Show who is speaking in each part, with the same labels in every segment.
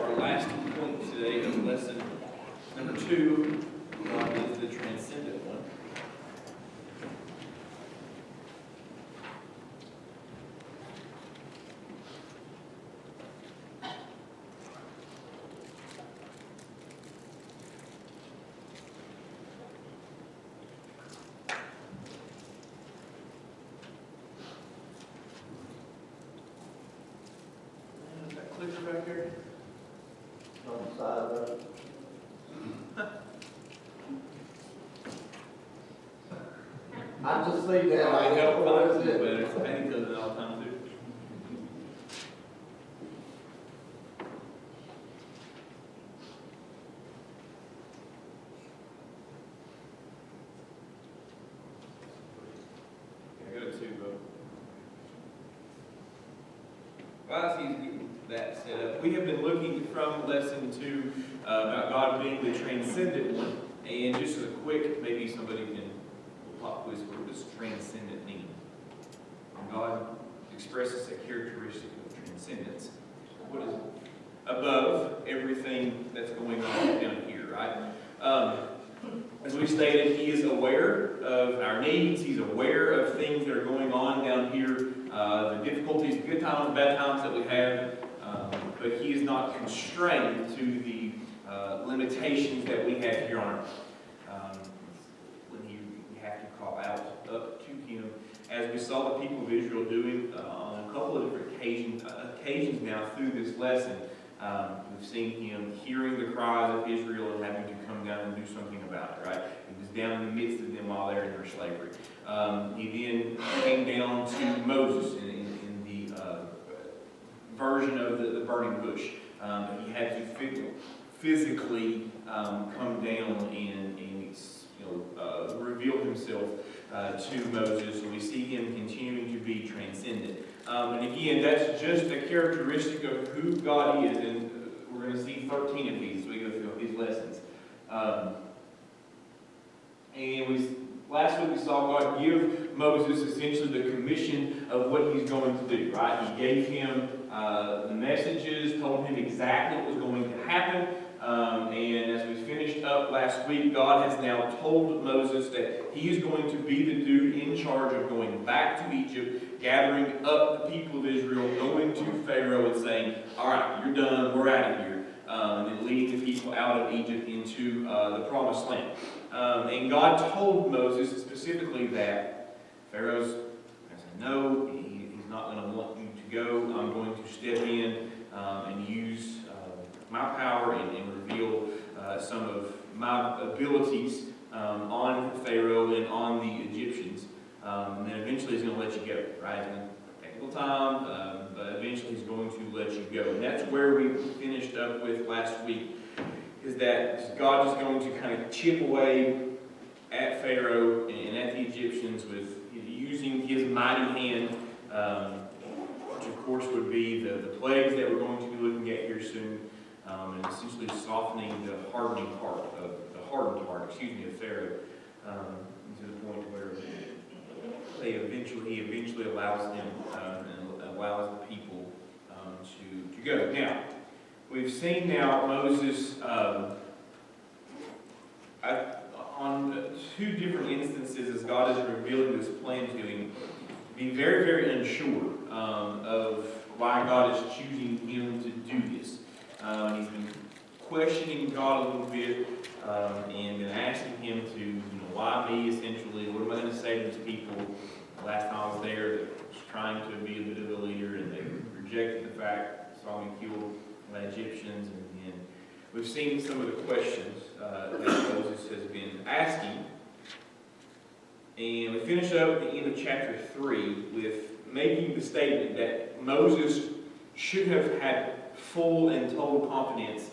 Speaker 1: our last point today of lesson number 2. God is the transcendent one. Clicker back here?
Speaker 2: On the side of it. I just see that.
Speaker 1: I help
Speaker 2: Or
Speaker 1: find
Speaker 2: is
Speaker 1: it
Speaker 2: it?
Speaker 1: better. I think does it all the time too. I go to 2, bro. Well, I see that set up. We have been looking from lesson 2 about God being the transcendent one. And just as a quick, maybe somebody can pop quiz, what does transcendent mean? God expresses a characteristic of transcendence. What is it? Above everything that's going on down here, right? As we stated, He is aware of our needs. He's aware of things that are going on down here, the difficulties, the good times, the bad times that we have. But He is not constrained to the limitations that we have here on earth. When you have to call out up to Him, as we saw the people of Israel doing on a couple of different occasions now through this lesson, we've seen Him hearing the cries of Israel and having to come down and do something about it, right? He was down in the midst of them while they were in their slavery. He then came down to Moses in the version of the burning bush. He had to physically come down and reveal Himself to Moses, and we see Him continuing to be transcendent. And again, that's just a characteristic of who God is, and we're going to see 13 of these as we go through these lessons. Last week we saw God give Moses essentially the commission of what He's going to do, right? He gave him the messages, told him exactly what was going to happen. And as we finished up last week, God has now told Moses that He is going to be the dude in charge of going back to Egypt, gathering up the people of Israel, going to Pharaoh and saying, all right, you're done, we're out of here. And then leading the people out of Egypt into the promised land. And God told Moses specifically that Pharaoh's going to say, no, he's not going to want you to go. I'm going to step in and use my power and reveal some of my abilities on Pharaoh and on the Egyptians. And then eventually He's going to let you go, right? It's going to take a little time, but eventually He's going to let you go. And that's where we finished up with last week, is that God is going to kind of chip away at Pharaoh and at the Egyptians with using His mighty hand, which of course would be the plagues that we're going to be looking at here soon. And essentially softening the hardened heart of Pharaoh, to the point where he eventually allows them and allows the people to go. Now, we've seen now Moses on 2 different instances as God is revealing this plan to him, be very, very unsure of why God is choosing him to do this. He's been questioning God a little bit and been asking Him to, why me essentially? What am I going to say to these people? Last time I was there, that was trying to be a bit of a leader, and they rejected the fact, saw me kill my Egyptians, and we've seen some of the questions that Moses has been asking. And we finish up at the end of chapter 3 with making the statement that Moses should have had full and total confidence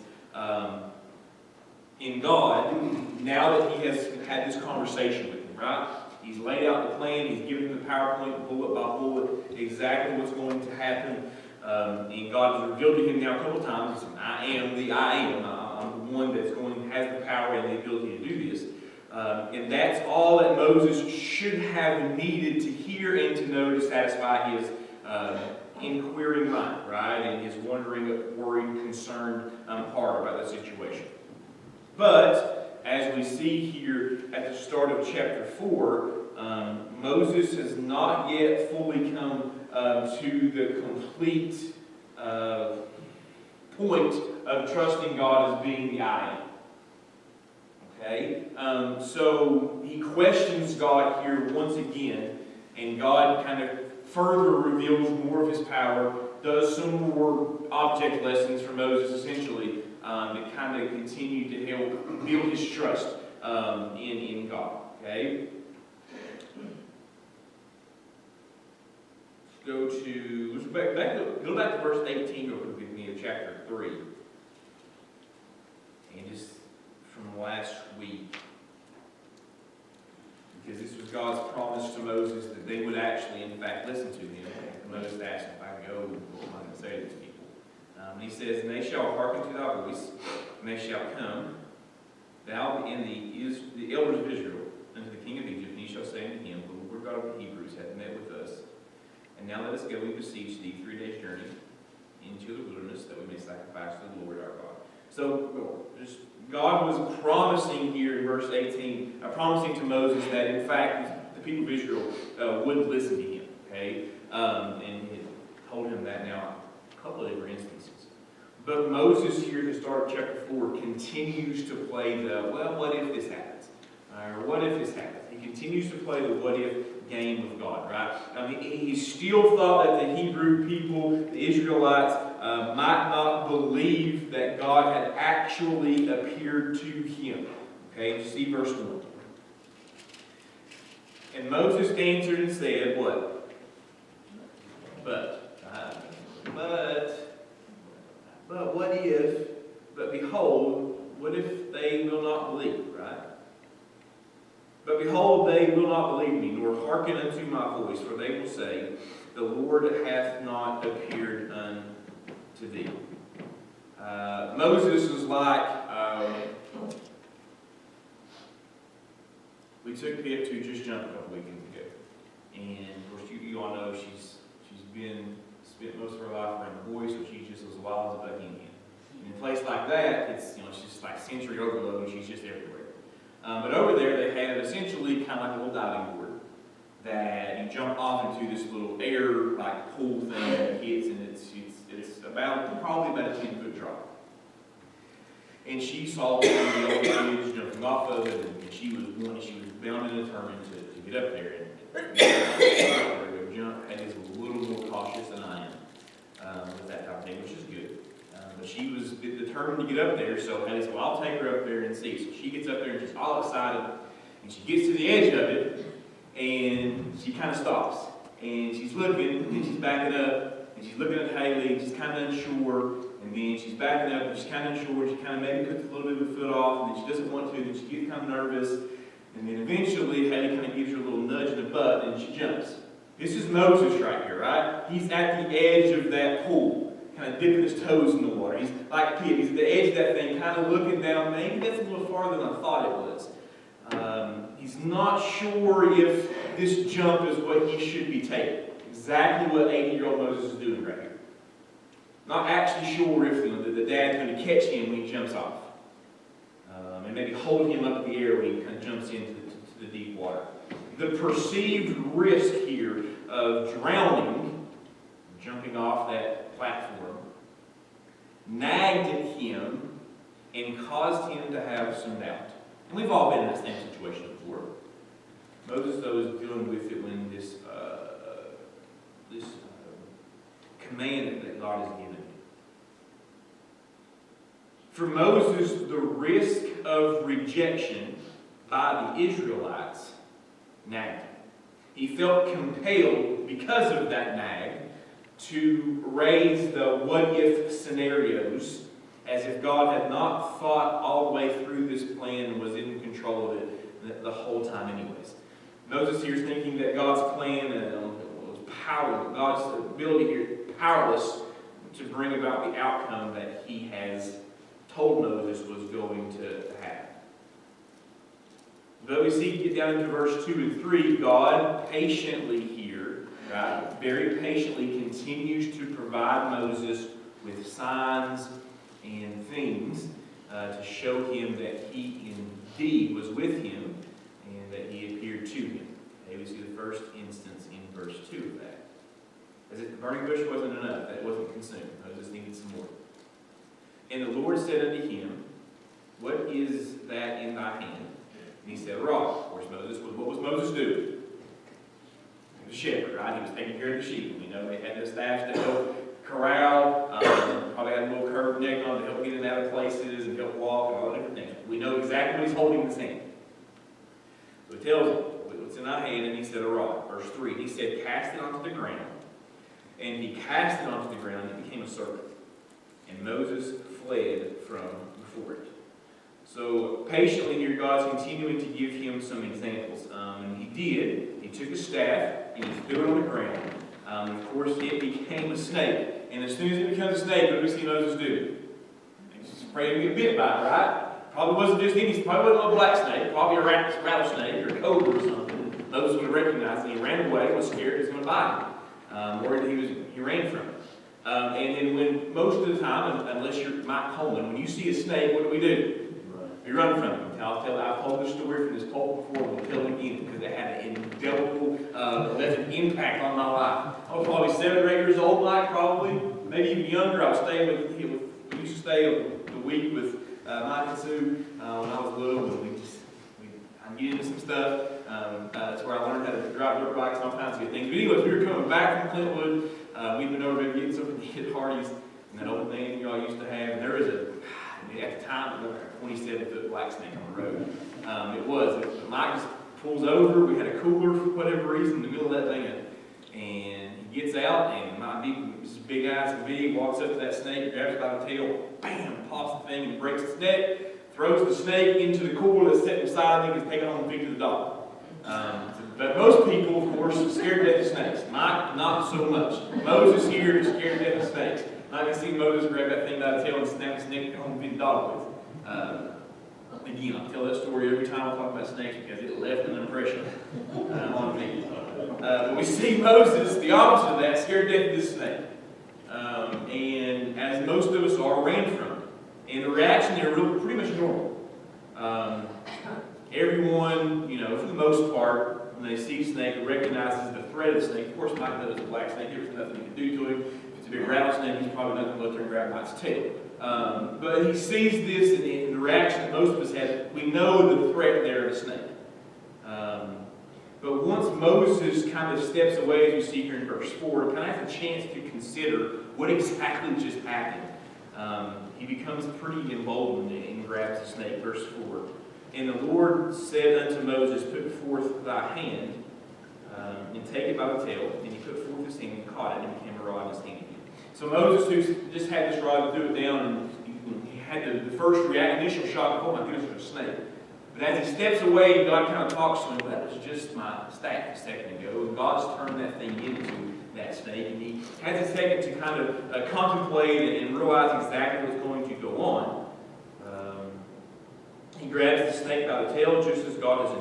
Speaker 1: in God now that he has had this conversation with him, right? He's laid out the plan, he's given him the PowerPoint bullet by bullet exactly what's going to happen, and God has revealed to him now a couple of times. He said, I am the I am. I'm the one that's has the power and the ability to do this. And that's all that Moses should have needed to hear and to know to satisfy inquiring mind, right? And his wondering, worried, concerned heart about the situation. But, as we see here at the start of chapter 4, Moses has not yet fully come to the complete point of trusting God as being the I am. Okay? So he questions God here once again, and God kind of further reveals more of his power, does some more object lessons for Moses essentially, that kind of continue to help build his trust in God. Okay? Let's go back to verse 18 real quick with me of chapter 3. And just from last week. Because this was God's promise to Moses that they would actually, in fact, listen to him. And Moses asked, if I go, what am I going to say to these people? And he says, and they shall hearken to thy voice, and they shall come, thou and the elders of Israel, unto the king of Egypt, and he shall say unto him, the Lord God of the Hebrews hath met with us. And now let us go, we beseech thee, 3 days' journey into the wilderness, that we may sacrifice to the Lord our God. So, God was promising here in verse 18, promising to Moses that in fact the people of Israel would listen to him. Okay? And he had told him that now a couple of different instances. But Moses here at the start of chapter 4 continues to play the, well, what if this happens? Or what if this happens? He continues to play the what if game of God, right? I mean, he still thought that the Hebrew people, the Israelites, might not believe that God had actually appeared to him. Okay, you see verse 1. And Moses answered and said, what? But what if, but behold, what if they will not believe, right? But behold, they will not believe me, nor hearken unto my voice, for they will say, the Lord hath not appeared unto thee. Moses was like, we took Pip to just jump a couple weekends ago. And of course, you all know she's spent most of her life around the boys, so she's just as wild as a bucking hen. In a place like that, it's just like sensory overload, and she's just everywhere. But over there, they had essentially kind of like a little diving board that you jump off into this little air like pool thing that hits, and it's probably about a 10-foot drop. And she saw the old kids jumping off of it, and she was bound and determined to get up there and go jump. And is a little more cautious than I am with that type of thing, which is good. But she was determined to get up there, so I said, well, I'll take her up there and see. So she gets up there and she's all excited, and she gets to the edge of it, and she kind of stops. And she's looking, and then she's backing up, and she's looking at Haley, and she's kind of unsure, and then she's backing up, and she's kind of unsure, she kind of maybe puts a little bit of her foot off, and then she doesn't want to, and then she gets kind of nervous, and then eventually Haley kind of gives her a little nudge in the butt, and she jumps. This is Moses right here, right? He's at the edge of that pool, kind of dipping his toes in the water. He's like Pip. He's at the edge of that thing, kind of looking down. Maybe that's a little farther than I thought it was. He's not sure if this jump is what he should be taking. Exactly what 80-year-old Moses is doing right here. Not actually sure if the dad's going to catch him when he jumps off. And maybe hold him up in the air when he kind of jumps into the deep water. The perceived risk here of drowning, jumping off that platform, nagged at him and caused him to have some doubt. And we've all been in that same situation before. Moses, though, is dealing with it when this command that God has given him. For Moses, the risk of rejection by the Israelites nagged him. He felt compelled, because of that nag, to raise the what-if scenarios as if God had not thought all the way through this plan and was in control of it the whole time anyways. Moses here is thinking that God's plan was powerless, God's ability here powerless to bring about the outcome that he has told Moses was going to happen. But we see, get down into verse 2 and 3, God patiently here right, very patiently continues to provide Moses with signs and things to show him that he indeed was with him and that he appeared to him. Okay, we see the first instance in verse 2 of that. As if the burning bush wasn't enough, that wasn't consumed. Moses needed some more. And the Lord said unto him, What is that in thy hand? And he said, A rod. Of course, what was Moses doing? He was a shepherd, right? He was taking care of the sheep. We know they had their staffs to help corral, probably had a little curved neck on to help get in and out of places and help walk and all that different things. We know exactly what he's holding in his hand. So he tells him, What's in thy hand? And he said, A rod. Verse 3, he said, Cast it onto the ground. And he cast it onto the ground, and it became a serpent. And Moses fled from before it. So patiently here, God's continuing to give him some examples. And he did. He took a staff, and he threw it on the ground. Of course, it became a snake. And as soon as it becomes a snake, what do we see Moses do? He's just afraid to get bit by it, right? Probably wasn't just any, probably wasn't a black snake, probably a rattlesnake or a cobra or something. Moses would have recognized it. He ran away, was scared it was going to bite him. Or he ran from it. And then when most of the time, unless you're Mike Coleman, when you see a snake, what do? We run from it. I've told this story from this pulpit before, and we'll tell it again because it had an indelible, left an impact on my life. I was probably 7 or 8 years old, Mike, probably, maybe even younger. I was staying we used to stay the week with Mike and Sue when I was little, and I'd get into some stuff. That's where I learned how to drive dirt bikes and all kinds of good things. But anyways, we were coming back from Clintwood. We'd been over there getting something to hit Hardee's and that old thing y'all used to have. And there was at the time, it was like a 27-foot black snake on the road. Mike just pulls over. We had a cooler for whatever reason in the middle of that thing. And he gets out, and my big eyes and big walks up to that snake, grabs it by the tail, bam, pops the thing and breaks its neck, throws the snake into the cooler that's set beside me and is taken home and feed to the dog. But most people, of course, are scared to death of snakes. Mike, not so much. Moses here is scared to death of snakes. I can see Moses grab that thing by the tail and snap his neck home and feed the dog with. Again, I tell that story every time I talk about snakes because it left an impression on me. But we see Moses, the opposite of that, scared to death of this snake. And as most of us are, ran from it. And the reaction there is pretty much normal. Everyone, for the most part, when they see a snake, recognizes the threat of the snake. Of course, Mike knows it's a black snake. There's nothing he can do to him. If it's a big rattlesnake, he's probably not going to go there and grab Mike's tail. But he sees this, and the reaction that most of us have, we know the threat there of a snake. But once Moses kind of steps away, as we see here in verse 4, kind of has a chance to consider what exactly just happened. He becomes pretty emboldened and grabs the snake. Verse 4. And the Lord said unto Moses, Put forth thy hand, and take it by the tail. And he put forth his hand and caught it, and it became a rod in his hand again. So Moses, who just had this rod, threw it down, and he had the first initial shock of, oh my goodness, there's a snake. But as he steps away, God kind of talks to him, well, that was just my staff a second ago. And God's turned that thing into that snake. And he has a second to kind of contemplate and realize exactly what's going to go on. He grabs the snake by the tail, just as God has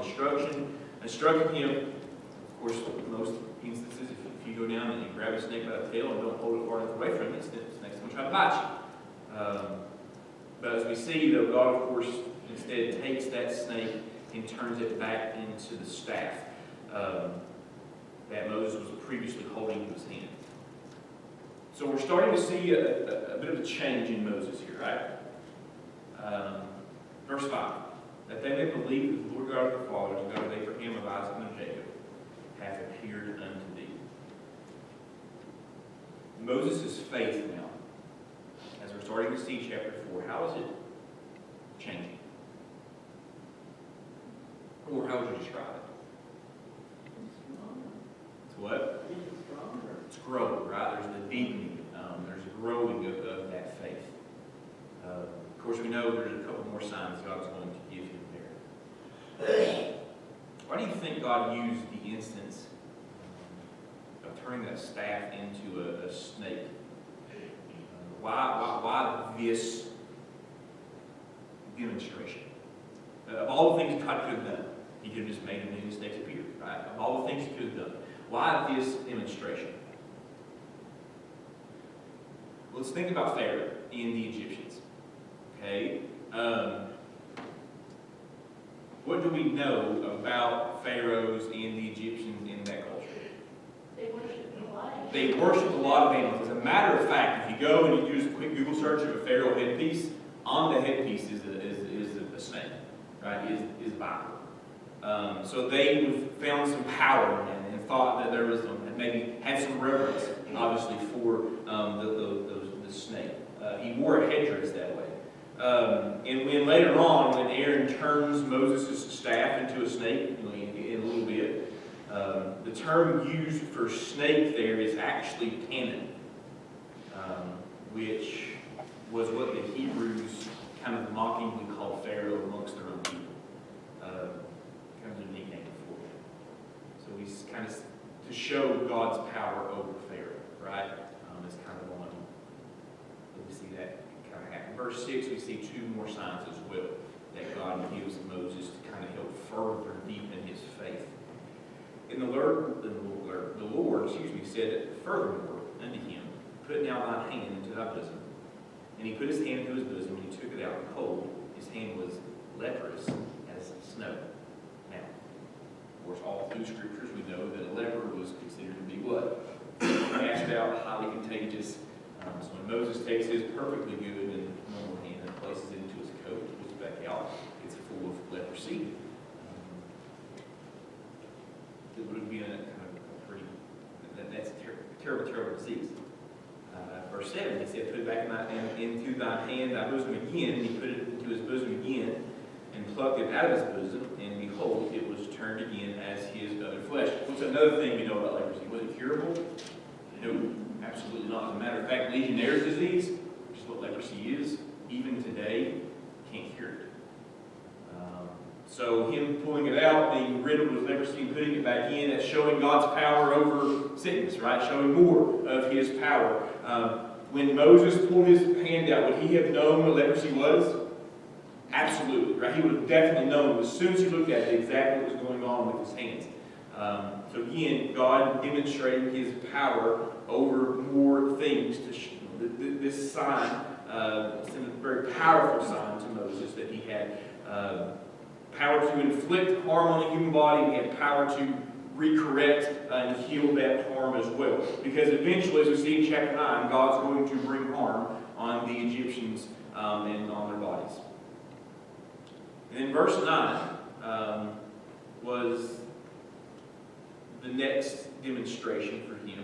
Speaker 1: instructed him. Of course, in most instances, if you go down and you grab a snake by the tail and don't hold it far enough away from it, the snake's going to try to bite you. But as we see, though, God, of course, instead takes that snake and turns it back into the staff that Moses was previously holding in his hand. So we're starting to see a bit of a change in Moses here, right? Verse 5. That they may believe that the Lord God of their fathers, the God of Abraham, of Isaac, and of Jacob, hath appeared unto thee. Moses' faith now, as we're starting to see chapter 4, how is it changing? Or how would you describe it? It's what? It's growing, right? There's the deepening. There's a growing of that faith. Of course, we know there's a couple more signs God's going to give him there. Why do you think God used the instance of turning that staff into a snake? Why this demonstration? Of all the things God could have done, he could have just made a million snakes appear. Right? Of all the things he could have done, Why this demonstration? Let's think about Pharaoh and the Egyptians. Okay? What do we know about pharaohs and the Egyptians in that culture?
Speaker 3: They worship a lot.
Speaker 1: They worship a lot of animals. As a matter of fact, if you go and you do a quick Google search of a pharaoh headpiece, on the headpiece is a snake, right? Is a viper. So they would have found some power in it and thought that there was maybe had some reverence, obviously, for the snake. He wore a headdress that way. And when later on, when Aaron turns Moses' staff into a snake, in a little bit, the term used for snake there is actually tannin, which was what the Hebrews kind of mockingly called Pharaoh amongst their own people. Kind of a nickname for him. So he's kind of to show God's power over Pharaoh, right? It's kind of one. We see that kind of happen. Verse 6, we see two more signs as well that God gives Moses to kind of help further deepen his faith. And the Lord said, furthermore unto him, put now thine hand into thy bosom. And he put his hand into his bosom, and he took it out, and behold, his hand was leprous as snow. Now, of course, all through scriptures we know that a leper was considered to be what? Cast out, highly contagious. So when Moses takes his perfectly good and normal hand and places it into his coat, pulls it back out, it's full of leprosy. It would have been a kind of a pretty, that's a terrible, terrible disease. Verse 7, he said, put it back into thine hand, thy bosom again. And he put it into his bosom again, and plucked it out of his bosom, and behold, it was turned again as his other flesh. What's another thing we know about leprosy? Was it curable? No, absolutely not. As a matter of fact, Legionnaire's disease, which is what leprosy is, even today, can't cure it. So him pulling it out, being riddled with leprosy and putting it back in, that's showing God's power over sickness, right? Showing more of his power. When Moses pulled his hand out, would he have known what leprosy was? Absolutely, right? He would have definitely known as soon as he looked at it exactly what was going on with his hands. So again, God demonstrating his power over more things. This sign, it's a very powerful sign to Moses that he had power to inflict harm on the human body. He had power to recorrect and heal that harm as well. Because eventually, as we see in chapter 9, God's going to bring harm on the Egyptians and on their bodies. And then verse 9 was the next demonstration for him.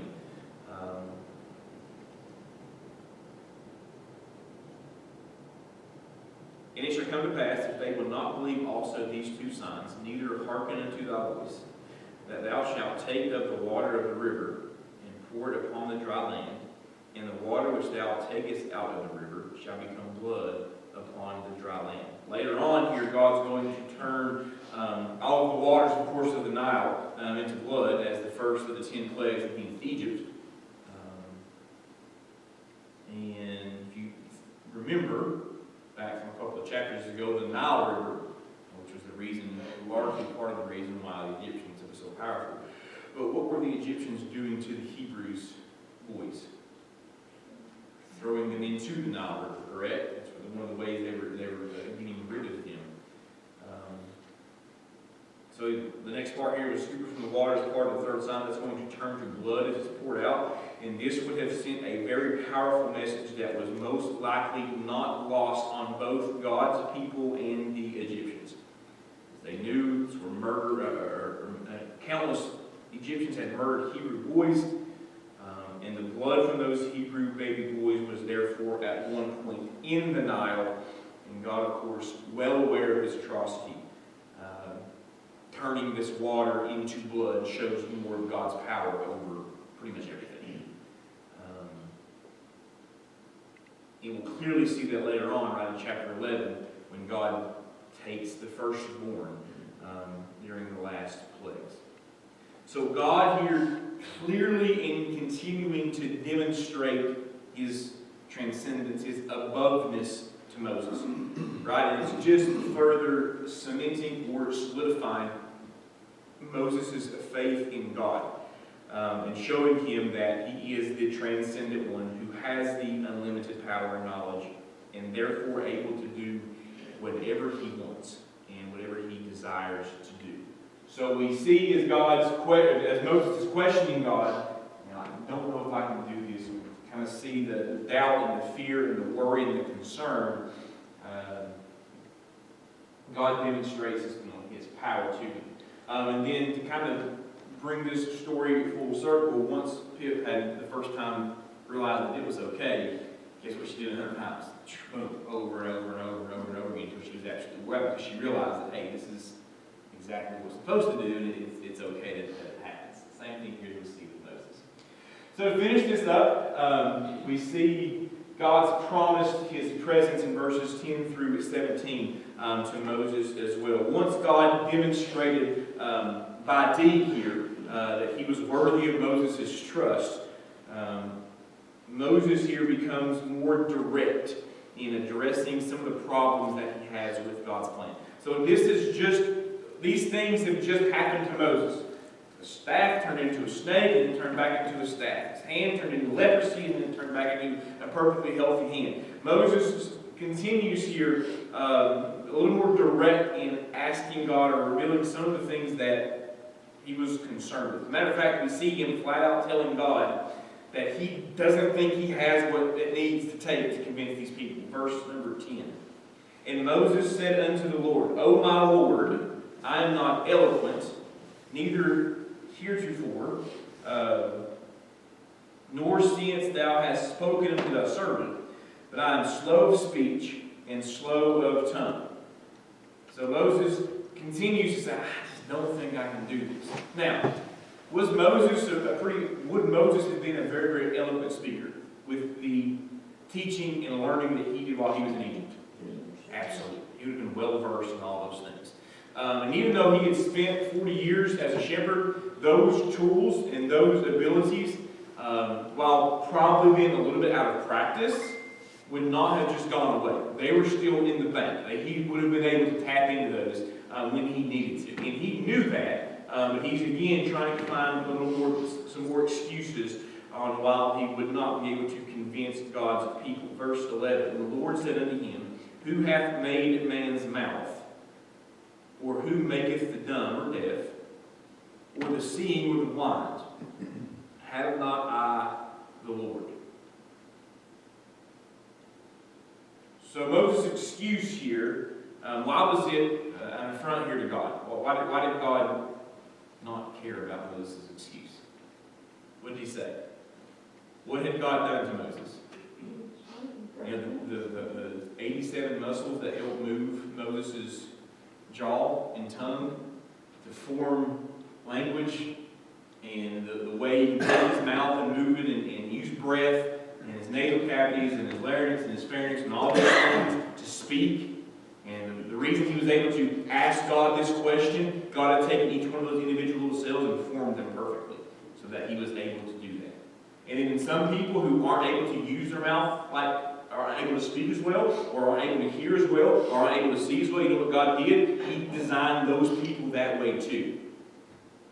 Speaker 1: And it shall come to pass, if they will not believe also these two signs, neither hearken unto thy voice, that thou shalt take of the water of the river, and pour it upon the dry land, and the water which thou takest out of the river shall become blood upon the dry land. Later on here, God's going to turn all of the waters, of course, of the Nile into blood as the first of the 10 plagues against Egypt. And if you remember, back from a couple of chapters ago, the Nile River, which was the reason, largely part of the reason why the Egyptians were so powerful. But what were the Egyptians doing to the Hebrews' boys? Throwing them into the Nile River, correct? That's one of the ways they were getting rid of them. So the next part here was scooped from the water as part of the third sign that's going to turn to blood as it's poured out. And this would have sent a very powerful message that was most likely not lost on both God's people and the Egyptians. They knew this were countless Egyptians had murdered Hebrew boys, and the blood from those Hebrew baby boys was therefore at one point in the Nile, and God, of course, well aware of this atrocity, turning this water into blood shows more of God's power over pretty much everything. And we'll clearly see that later on, right in chapter 11, when God takes the firstborn during the last plagues. So God here clearly in continuing to demonstrate his transcendence, his aboveness to Moses. Right? And it's just further cementing or solidifying Moses' faith in God. and showing him that he is the transcendent one who has the unlimited power and knowledge, and therefore able to do whatever he wants and whatever he desires to do. So we see as Moses is questioning God, I don't know if I can do this. We kind of see the doubt and the fear and the worry and the concern. God demonstrates his power to him. And then to kind of bring this story full circle, once Pip had the first time realized that it was okay, guess what she did 100 times? Over and over and over and over and over again until she was absolutely well, because she realized that, hey, this is exactly what we're supposed to do, and it's okay that it happens. Same thing here we see with Moses. So to finish this up, we see God's promised his presence in verses 10 through 17 to Moses as well. Once God demonstrated by deed here that he was worthy of Moses' trust, Moses here becomes more direct in addressing some of the problems that he has with God's plan. So these things have just happened to Moses. The staff turned into a snake and then turned back into a staff. His hand turned into leprosy and then turned back into a perfectly healthy hand. Moses continues here a little more direct in asking God or revealing some of the things that he was concerned with. As a matter of fact, we see him flat out telling God that he doesn't think he has what it needs to take to convince these people. Verse number 10. And Moses said unto the Lord, O my Lord, I am not eloquent, neither heretofore, nor since thou hast spoken unto thy servant, but I am slow of speech and slow of tongue. So Moses continues to say, I just don't think I can do this. Now, would Moses have been a very, very eloquent speaker with the teaching and learning that he did while he was in Egypt? Absolutely. He would have been well versed in all those things. And even though he had spent 40 years as a shepherd, those tools and those abilities, while probably being a little bit out of practice, would not have just gone away. They were still in the bank. He would have been able to tap into those when he needed to. And he knew that, but he's again trying to find some more excuses on why he would not be able to convince God's people. Verse 11, and the Lord said unto him, Who hath made man's mouth? Or who maketh the dumb or deaf? Or the seeing or the blind? Have not I the Lord? So Moses' excuse here, why was it an affront here to God? Well, why did God not care about Moses' excuse? What did he say? What had God done to Moses? You know, the 87 muscles that help move Moses' jaw and tongue to form language, and the way he can his mouth and move it and use breath, and his nasal cavities and his larynx and his pharynx and all those things to speak. And the reason he was able to ask God this question, God had taken each one of those individual cells and formed them perfectly so that he was able to do that. And then in some people who aren't able to use their mouth, like aren't able to speak as well, or aren't able to hear as well, or aren't able to see as well, you know what God did? He designed those people that way too.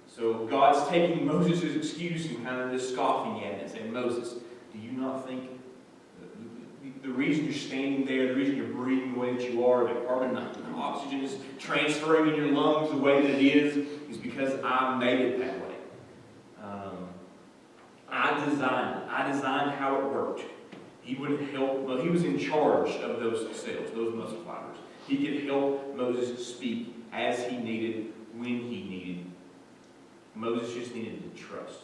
Speaker 1: So God's taking Moses' excuse and kind of just scoffing at it and saying, Moses, do you not think the reason you're standing there, the reason you're breathing the way that you are, that carbon and oxygen is transferring in your lungs the way that it is because I made it that way. I designed it. I designed how it worked. He would help, well, he was in charge of those cells, those muscle fibers. He could help Moses speak as he needed, when he needed. Moses just needed to trust.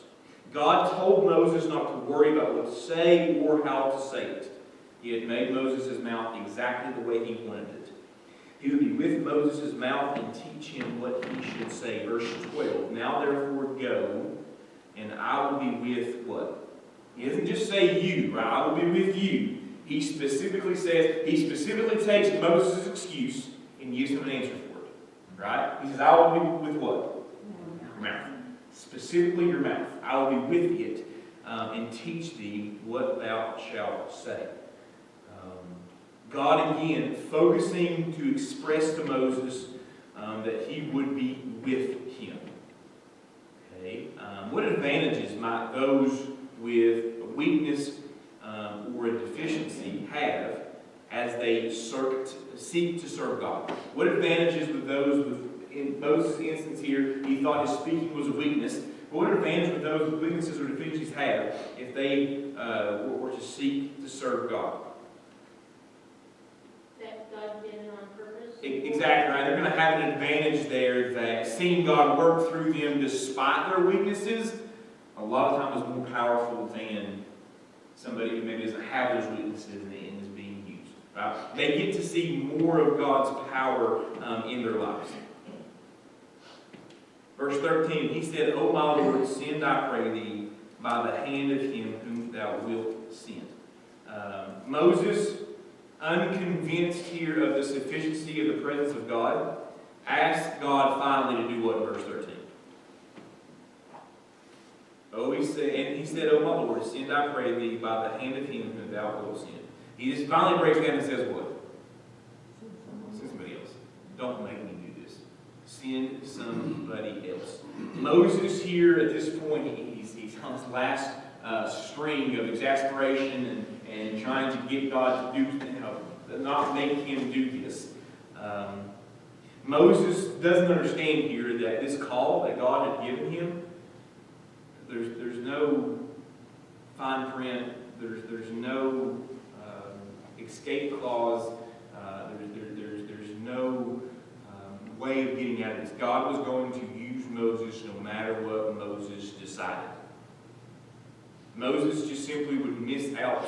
Speaker 1: God told Moses not to worry about what to say or how to say it. He had made Moses' mouth exactly the way he wanted it. He would be with Moses' mouth and teach him what he should say. Verse 12, Now therefore go, and I will be with what? He doesn't just say you, right? I will be with you. He specifically takes Moses' excuse and gives him an answer for it. Right? He says, I will be with what? Your mouth. Specifically your mouth. I will be with it and teach thee what thou shalt say. God again focusing to express to Moses that he would be with him. Okay? What advantage advantages might those with a weakness or a deficiency have as they seek to serve God? What advantages would those in Moses' instance here, he thought his speaking was a weakness. But what advantage would those with weaknesses or deficiencies have if they were to seek to serve God?
Speaker 3: That God did it on purpose.
Speaker 1: Exactly right. They're going to have an advantage there that seeing God work through them despite their weaknesses, a lot of times is more powerful than somebody who maybe doesn't have those weaknesses and is being used. Right? They get to see more of God's power in their lives. Verse 13, he said, O my Lord, send, I pray thee, by the hand of him whom thou wilt send. Moses, unconvinced here of the sufficiency of the presence of God, asked God finally to do what in verse 13? He said, O my Lord, send, I pray thee, by the hand of him whom thou wilt send. He just finally breaks down and says what? Send somebody else. Don't make me do this. Send somebody else. Moses here at this point, he's on his last string of exasperation and trying to get God to do, not make him do this. Moses doesn't understand here that this call that God had given him, there's no fine print, there's no escape clause, there's no way of getting out of this. God was going to use Moses no matter what Moses decided. Moses just simply would miss out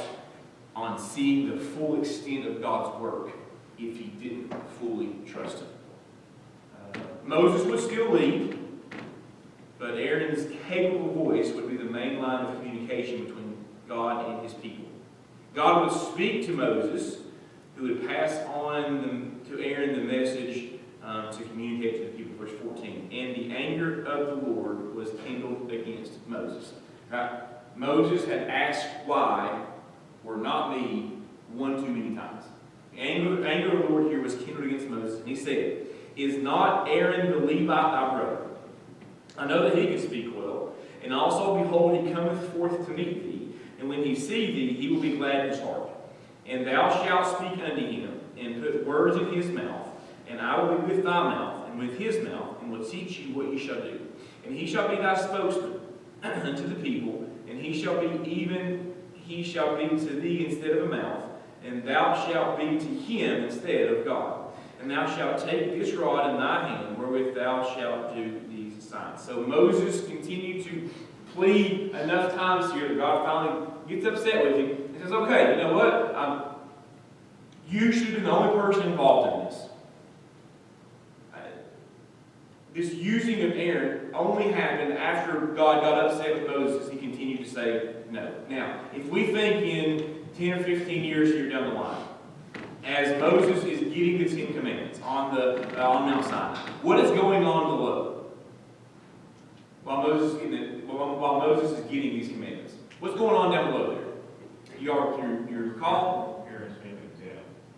Speaker 1: on seeing the full extent of God's work if he didn't fully trust him. Moses would still lead, but Aaron's capable voice would be the main line of communication between God and his people. God would speak to Moses, who would pass on to Aaron the message to communicate to the people. Verse 14, and the anger of the Lord was kindled against Moses. Right? Moses had asked why, or not me, one too many times. The anger of the Lord here was kindled against Moses, and he said, is not Aaron the Levite thy brother? I know that he can speak well, and also, behold, he cometh forth to meet thee, and when he see thee, he will be glad in his heart. And thou shalt speak unto him, and put words in his mouth, and I will be with thy mouth, and with his mouth, and will teach you what ye shall do. And he shall be thy spokesman unto the people, and he shall be to thee instead of a mouth, and thou shalt be to him instead of God. And thou shalt take this rod in thy hand, wherewith thou shalt do these signs. So Moses continued to plead enough times here that God finally gets upset with him and says, okay, you know what? You should have been the only person involved in this. This using of Aaron only happened after God got upset with Moses. He continued to say no. Now, if we think in 10 or 15 years here down the line, as Moses is getting the Ten Commandments on Mount Sinai, what is going on below? While Moses is getting these commandments, what's going on down below there? You recall?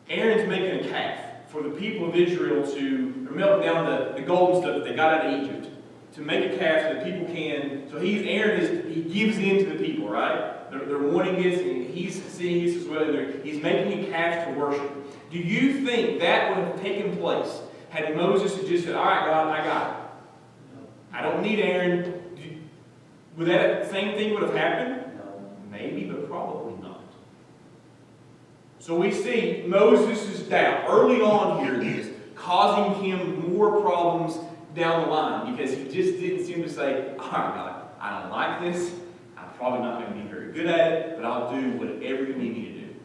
Speaker 1: Aaron's making a calf for the people of Israel to melt down the golden stuff that they got out of Egypt, to make a calf so that people can. So he gives in to the people, right? They're wanting this, and he's seeing this as well. He's making a calf to worship. Do you think that would have taken place had Moses just said, all right, God, I got it. I don't need Aaron. Would that same thing would have happened?
Speaker 2: No.
Speaker 1: Maybe, but probably not. So we see Moses' doubt early on here is causing him more problems down the line because he just didn't seem to say, all right, God, I don't like this. I'm probably not going to be very good at it, but I'll do whatever you need me to do.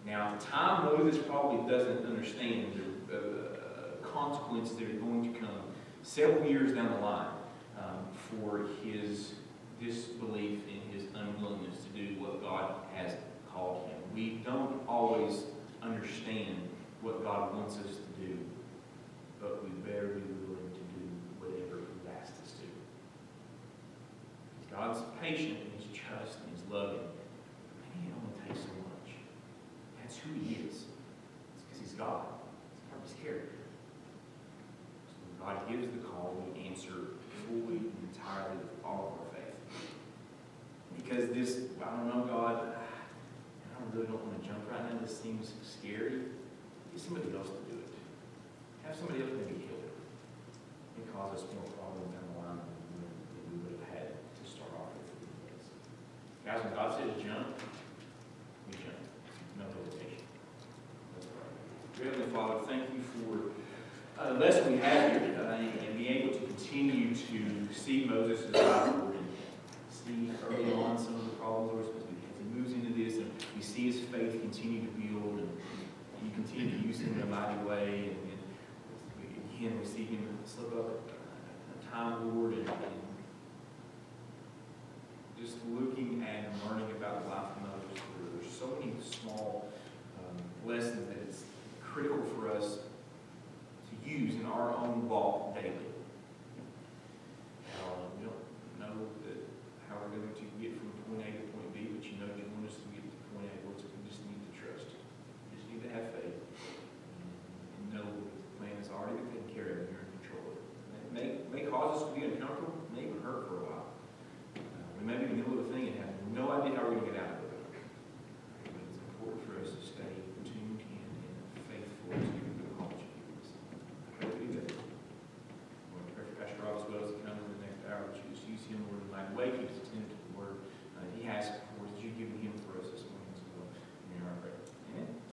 Speaker 1: Now, at the time, Moses probably doesn't understand the consequences that are going to come several years down the line for his disbelief and his unwillingness to do what God has called him. We don't always understand what God wants us to do, but we better be willing to do whatever He asks us to. God's patient and He's just and He's loving. And He only takes so much. That's who He is. It's because He's God. It's part of His character. So when God gives the call, we answer really don't want to jump right now, this seems scary, get somebody else to do it. Have somebody else maybe help it. It cause us more problems down the line than we would have had to start off with. Guys, when God says jump, we jump, no hesitation. Let's pray. Dear Heavenly Father, thank you for the lesson we have here and being able to continue to see Moses as God, Lord, and see early on some of the problems, Lord, as he moves into this, and we see his faith continue to build, and you continue to use him in a mighty way, and again, we see him slip up a time, Lord, and just looking at and learning about the life of Moses. There's so many small lessons that it's critical for us to use in our own walk daily. We don't know how we're going to get from point A to point B, but you know you want us to get to point A, Lord, so we just need to trust. We just need to have faith and know that the plan is already been taken care of and you're in control of it. It may cause us to be uncomfortable, it may even hurt for a while. We may be in the middle of a thing and have no idea how we're going to get out